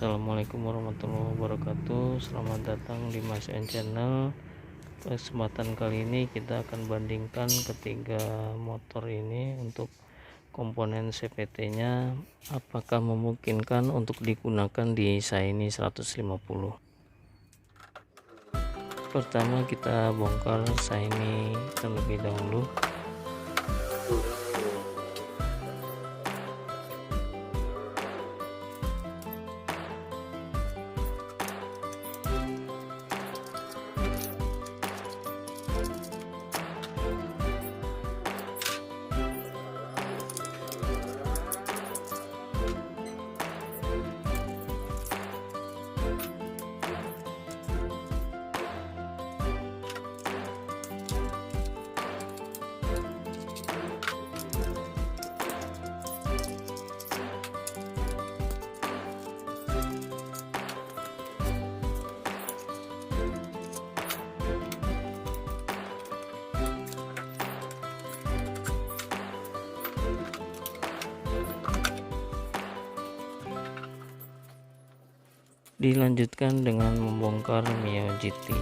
Assalamualaikum warahmatullahi wabarakatuh. Selamat datang di Mas N Channel. Kesempatan kali ini kita akan bandingkan ketiga motor ini untuk komponen CVT nya apakah memungkinkan untuk digunakan di Shiny 150. Pertama kita bongkar Shiny terlebih dahulu. Dilanjutkan dengan membongkar Mio GT.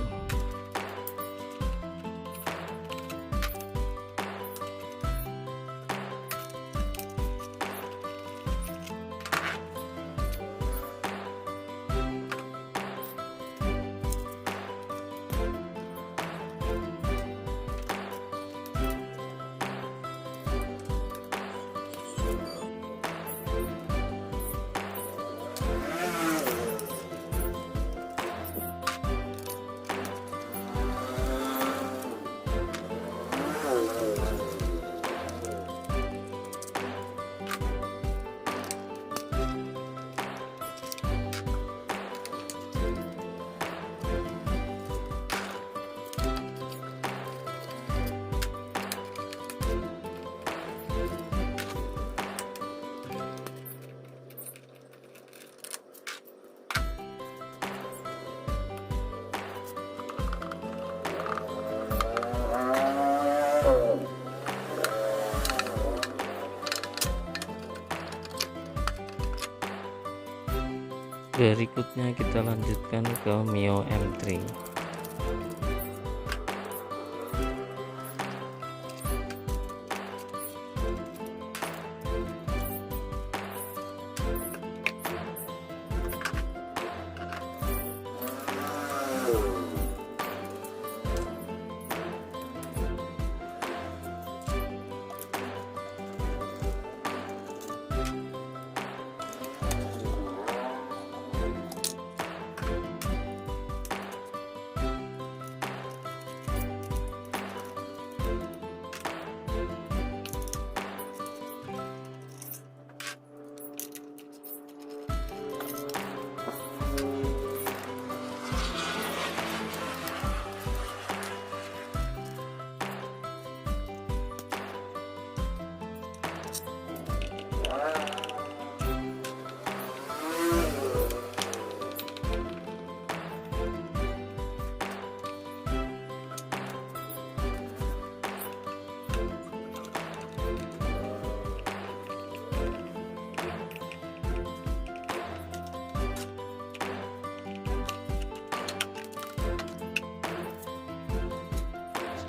Berikutnya kita lanjutkan ke Mio M3.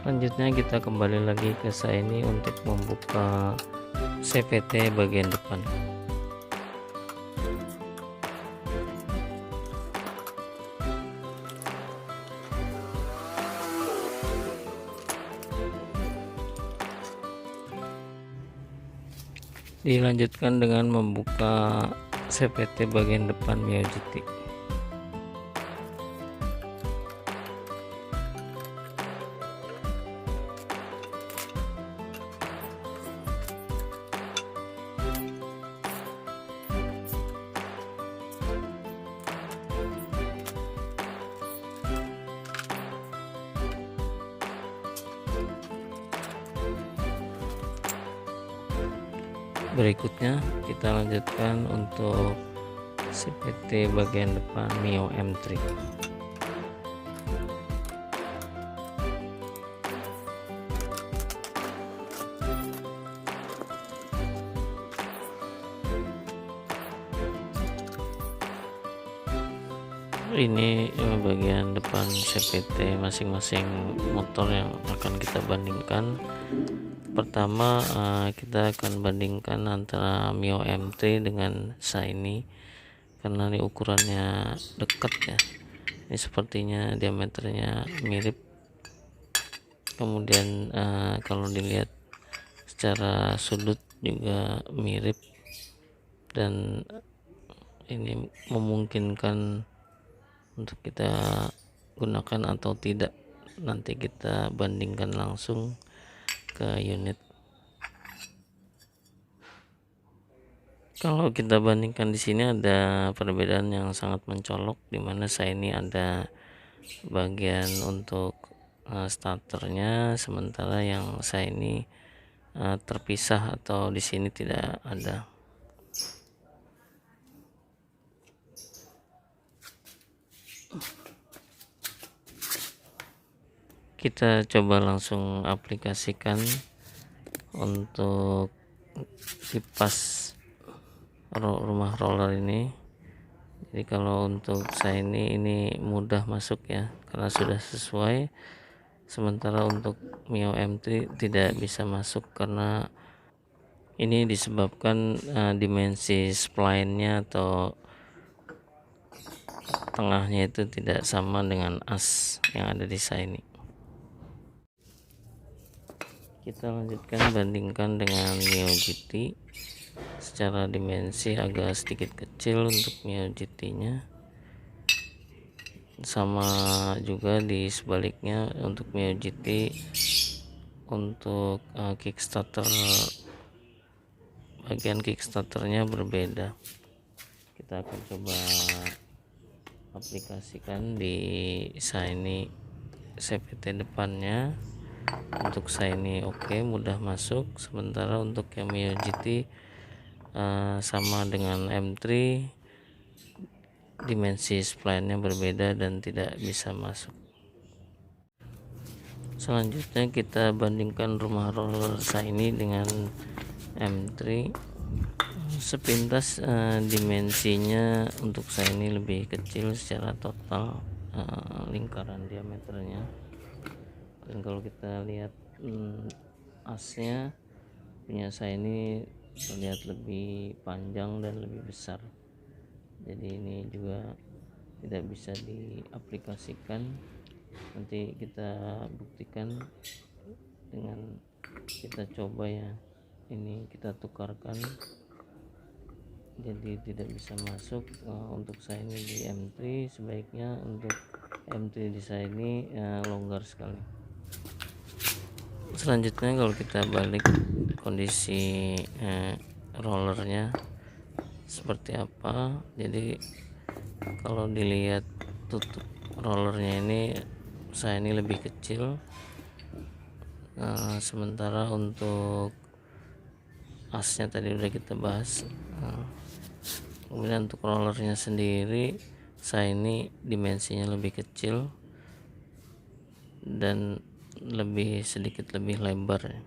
Selanjutnya kita kembali lagi ke Shiny untuk membuka CVT bagian depan. Dilanjutkan dengan membuka CVT bagian depan Mio GT. Berikutnya kita lanjutkan untuk CVT bagian depan Mio M3. Ini bagian depan CVT masing-masing motor yang akan kita bandingkan. Pertama kita akan bandingkan antara Mio M3 dengan Shiny, karena ini ukurannya dekat ya. Ini sepertinya diameternya mirip, kemudian kalau dilihat secara sudut juga mirip, dan ini memungkinkan untuk kita gunakan atau tidak. Nanti kita bandingkan langsung ke unit. Kalau kita bandingkan di sini ada perbedaan yang sangat mencolok, dimana saya ini ada bagian untuk starternya, sementara yang saya ini terpisah atau di sini tidak ada. Kita coba langsung aplikasikan untuk kipas rumah roller ini. Jadi kalau untuk saya ini mudah masuk ya, karena sudah sesuai. Sementara untuk Mio M3 tidak bisa masuk karena ini disebabkan dimensi spline-nya atau tengahnya itu tidak sama dengan as yang ada di Shiny. Kita lanjutkan bandingkan dengan Mio GT. Secara dimensi agak sedikit kecil untuk Mio GT nya, sama juga di sebaliknya untuk Mio GT. Untuk Kickstarter, bagian Kickstarternya berbeda. Kita akan coba aplikasikan di Shiny CVT depannya. Untuk Shiny oke, mudah masuk. Sementara untuk yang Mio GT sama dengan M3, dimensi spline-nya berbeda dan tidak bisa masuk. Selanjutnya kita bandingkan rumah roller Shiny dengan M3. Sepintas dimensinya untuk Shiny lebih kecil secara total, lingkaran diameternya. Dan kalau kita lihat asnya punya Shiny terlihat lebih panjang dan lebih besar. Jadi ini juga tidak bisa diaplikasikan. Nanti kita buktikan dengan kita coba ya. Ini kita tukarkan, jadi tidak bisa masuk. Untuk Shiny di M3 sebaiknya untuk M3 di Shiny longgar sekali. Selanjutnya kalau kita balik kondisi rollernya seperti apa. Jadi kalau dilihat tutup rollernya ini Shiny lebih kecil, sementara untuk asnya tadi udah kita bahas. Kemudian untuk rollernya sendiri Shiny dimensinya lebih kecil dan sedikit lebih lebar ya.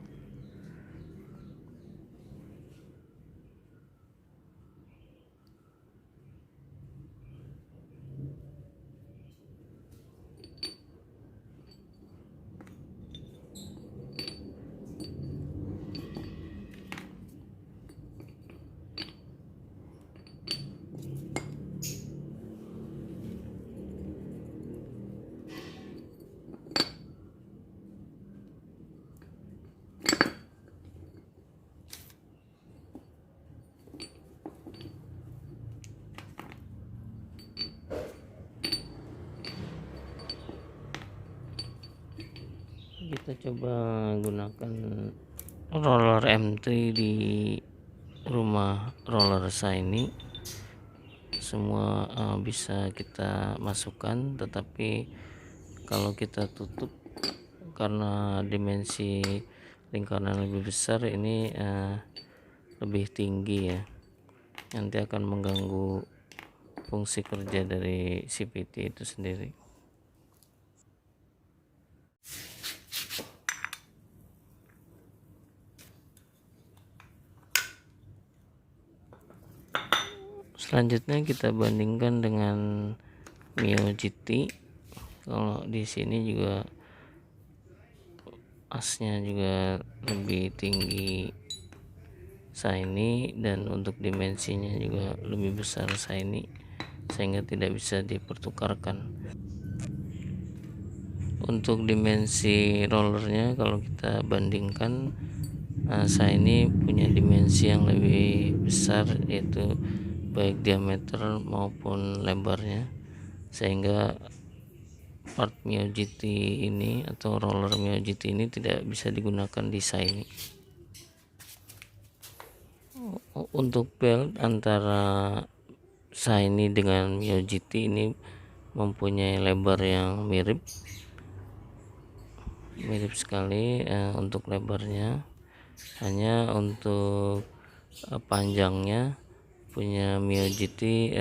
Kita coba gunakan roller M3 di rumah roller Shiny. Semua bisa kita masukkan, tetapi kalau kita tutup karena dimensi lingkaran lebih besar ini lebih tinggi ya, nanti akan mengganggu fungsi kerja dari CVT itu sendiri. Selanjutnya kita bandingkan dengan Mio GT. Kalau di sini juga asnya juga lebih tinggi Shiny, dan untuk dimensinya juga lebih besar Shiny, sehingga tidak bisa dipertukarkan. Untuk dimensi rollernya kalau kita bandingkan, Shiny punya dimensi yang lebih besar, yaitu baik diameter maupun lebarnya, sehingga part Mio GT ini atau roller Mio GT ini tidak bisa digunakan di Shiny. Untuk belt antara Shiny dengan Mio GT ini mempunyai lebar yang mirip sekali. Untuk lebarnya, hanya untuk panjangnya punya Mio GT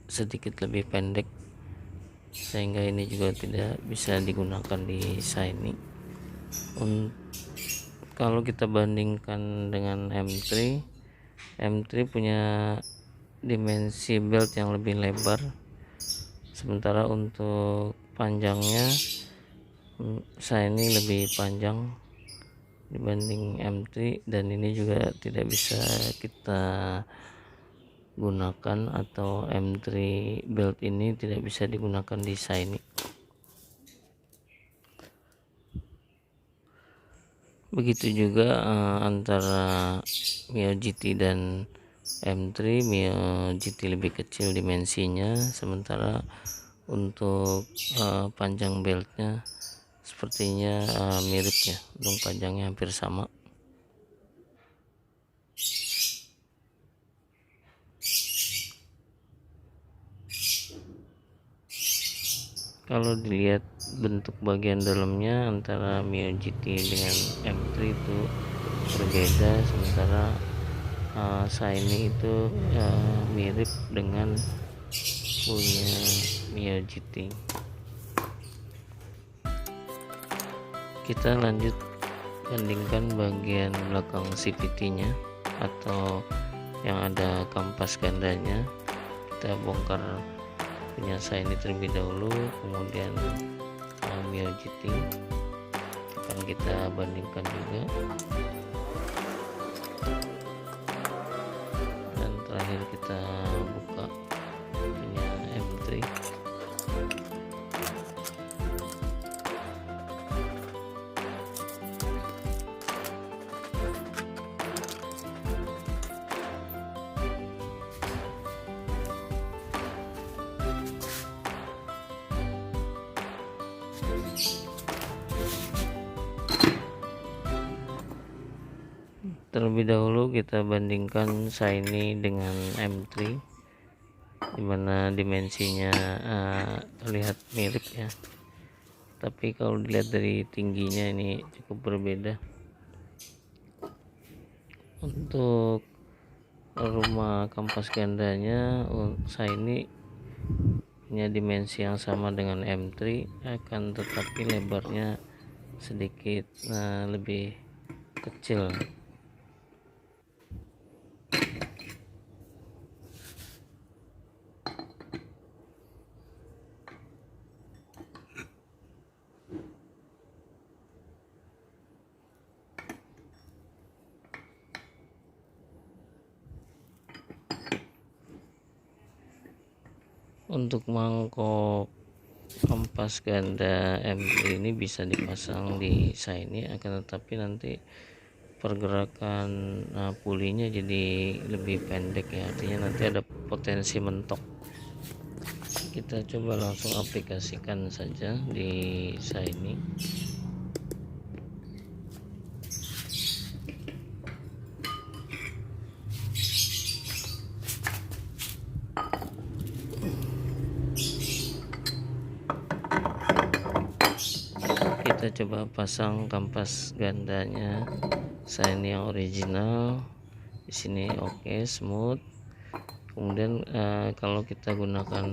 sedikit lebih pendek, sehingga ini juga tidak bisa digunakan di Shiny. Kalau kita bandingkan dengan M3 punya dimensi belt yang lebih lebar, sementara untuk panjangnya Shiny lebih panjang dibanding M3, dan ini juga tidak bisa kita gunakan, atau M3 belt ini tidak bisa digunakan di Shiny. Begitu juga antara Mio GT dan M3. Mio GT lebih kecil dimensinya, sementara untuk panjang beltnya sepertinya mirip ya, untuk panjangnya hampir sama. Kalau dilihat bentuk bagian dalamnya antara Mio GT dengan M3 itu berbeda, sementara Shiny itu mirip dengan punya Mio GT. Kita lanjut bandingkan bagian belakang CVT nya atau yang ada kampas gandanya. Kita bongkar punya Shiny terlebih dahulu, kemudian Mio GT akan kita bandingkan juga, dan terakhir kita buka punya M3. Terlebih dahulu kita bandingkan Shiny dengan M3, dimana dimensinya terlihat mirip ya, tapi kalau dilihat dari tingginya ini cukup berbeda. Untuk rumah kampas gandanya Shiny punya dimensi yang sama dengan M3, akan tetapi lebarnya sedikit lebih kecil. Untuk mangkok kampas ganda M3 ini bisa dipasang di Shiny, akan tetapi nanti pergerakan pulinya jadi lebih pendek ya, artinya nanti ada potensi mentok. Kita coba langsung aplikasikan saja di Shiny. Kita coba pasang kampas gandanya Shiny yang original. Di sini oke, smooth. Kemudian kalau kita gunakan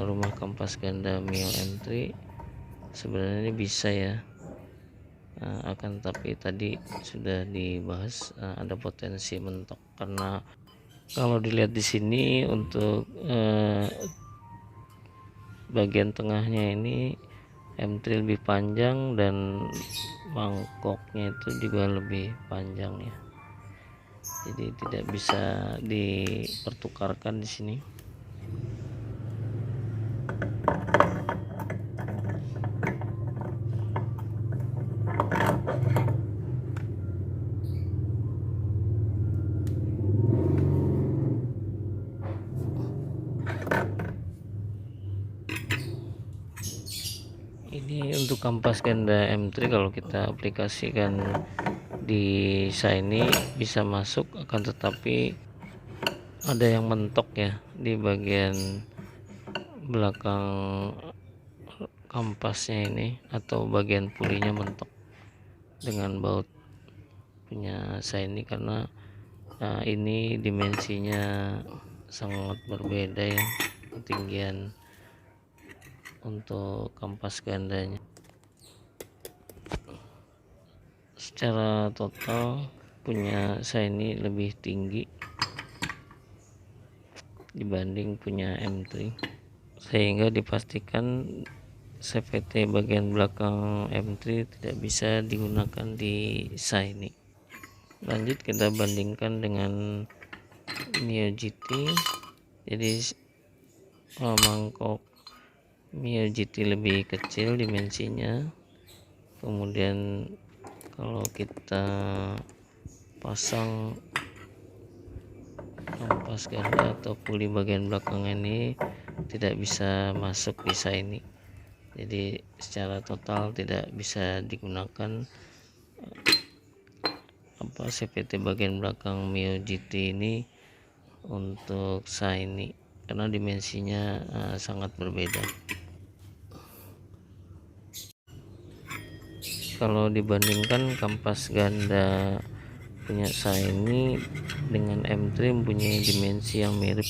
rumah kampas ganda Mio M3, sebenarnya ini bisa ya, akan tapi tadi sudah dibahas ada potensi mentok, karena kalau dilihat di sini untuk bagian tengahnya ini M3 lebih panjang dan mangkoknya itu juga lebih panjang ya, jadi tidak bisa dipertukarkan di sini. Ini untuk kampas ganda M3 kalau kita aplikasikan di Shiny bisa masuk, akan tetapi ada yang mentok ya di bagian belakang kampasnya ini, atau bagian pulinya mentok dengan baut punya Shiny, karena ini dimensinya sangat berbeda ya ketinggian untuk kampas gandanya. Secara total punya Shiny lebih tinggi dibanding punya M3, sehingga dipastikan CVT bagian belakang M3 tidak bisa digunakan di Shiny. Lanjut kita bandingkan dengan Mio GT. Jadi mangkok Mio GT lebih kecil dimensinya, kemudian kalau kita pasang kampas ganda atau puli bagian belakang ini tidak bisa masuk di Shiny, jadi secara total tidak bisa digunakan CVT bagian belakang Mio GT ini untuk Shiny karena dimensinya sangat berbeda. Kalau dibandingkan kampas ganda punya Shiny dengan M3 mempunyai dimensi yang mirip.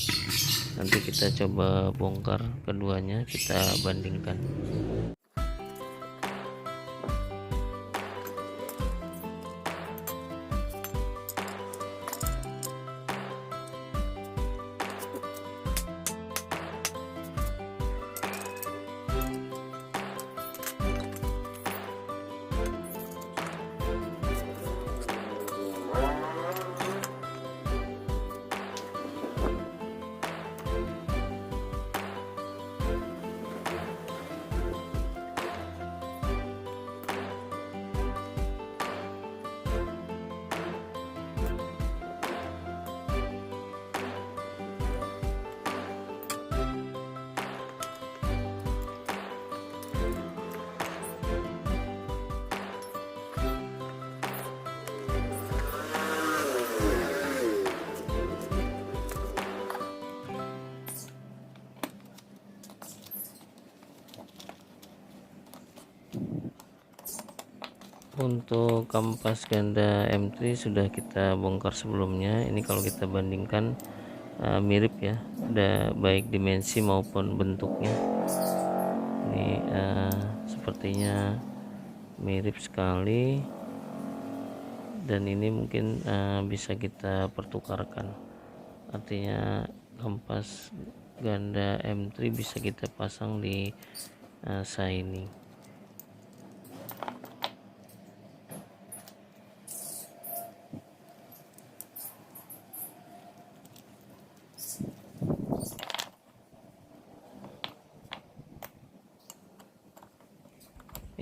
Nanti kita coba bongkar keduanya, kita bandingkan. Untuk kampas ganda M3 sudah kita bongkar sebelumnya. Ini kalau kita bandingkan mirip ya, ada baik dimensi maupun bentuknya. Ini sepertinya mirip sekali, dan ini mungkin bisa kita pertukarkan. Artinya kampas ganda M3 bisa kita pasang di Shiny.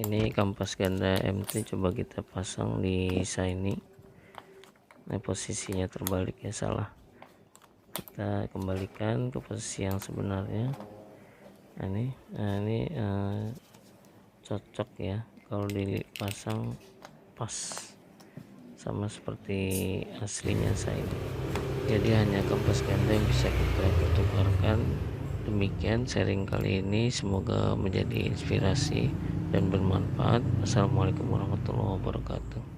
Ini kampas ganda M3 coba kita pasang di Shiny. Nah, posisinya terbalik ya, salah. Kita kembalikan ke posisi yang sebenarnya. Nah, ini cocok ya kalau dipasang, pas sama seperti aslinya Shiny. Jadi hanya kampas ganda yang bisa kita pertukarkan. Demikian sharing kali ini, semoga menjadi inspirasi dan bermanfaat. Assalamualaikum warahmatullahi wabarakatuh.